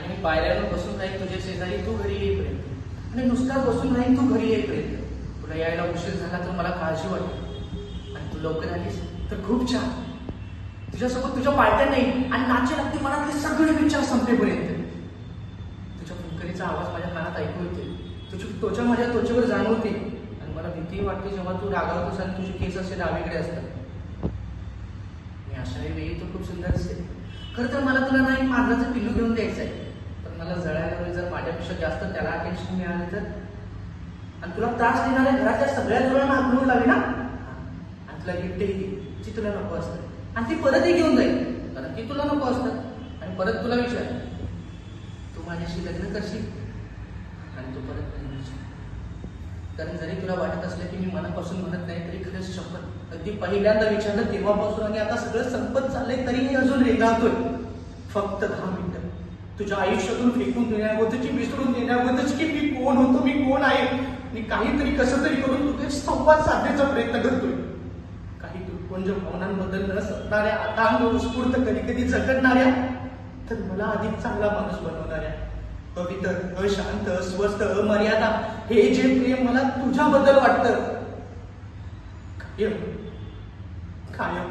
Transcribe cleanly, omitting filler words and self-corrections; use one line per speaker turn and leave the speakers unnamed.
आणि पायऱ्यावर बसून राहील तुझ्या शेजारी तू घरी येईपर्यंत, आणि नुसता बसून राहील तू घरी येईपर्यंत. तुला यायला उशीर झाला तर मला काळजी वाटेल, आणि तू लवकर आलीस तर खूप छान. तुझ्यासोबत तुझ्या पार्ट्या नाही आणि नाचे लागते मनातले सगळे विचार संपेपर्यंत. तुझ्या फुंकरीचा आवाज माझ्या कानात ऐकू येते, तुझी त्वचा माझ्या त्वचेवर जाणवते, आणि मला भीती वाटते जेव्हा तू रागावतोस आणि तुझे केस असे डावीकडे असतात. मी अशा वेळी तू खूप सुंदर असते. खरं तर मला तुला ना एक मांजराचं पिल्लू घेऊन द्यायचं आहे, पण मला जळायला वेळी जर माझ्यापेक्षा जास्त त्याला अटेन्शन मिळालं तर, आणि तुला त्रास देणाऱ्या घरातल्या सगळ्या जोरांना हाकलून लावे ना, आणि तुला गिफ्ट दे जी तुला नको असतं, आणि ती परतही घेऊन जाईल कारण ती तुला नको असतं, आणि परत तुला विचार तू माझ्याशी लग्न करशील, आणि तू परत लग्न करशील. कारण जरी तुला वाटत असलं की मी मनापासून म्हणत नाही तरी खरंच शपथ अगदी पहिल्यांदा विचारलं तेव्हापासून आणि आता सगळं संपत चाललंय तरीही अजून रेंगाळतोय. फक्त 10 मिनिटं तुझ्या आयुष्यातून फेकून देण्याबद्दलची, विसरून देण्याबद्दलची की मी कोण होतो, मी कोण आहे. मी काहीतरी कसं तरी करून तुझे संवाद साधण्याचा प्रयत्न करतोय. काही तुटपुंज भावनांबद्दल न सपणाऱ्या, अथांग उत्स्फूर्त कधी कधी झगडणाऱ्या, तर मला अधिक चांगला माणूस बनवणाऱ्या, पवित्र, अशांत, स्वस्थ, अमर्यादा हे जे प्रेम मला तुझ्याबद्दल वाटतं, कायम कायम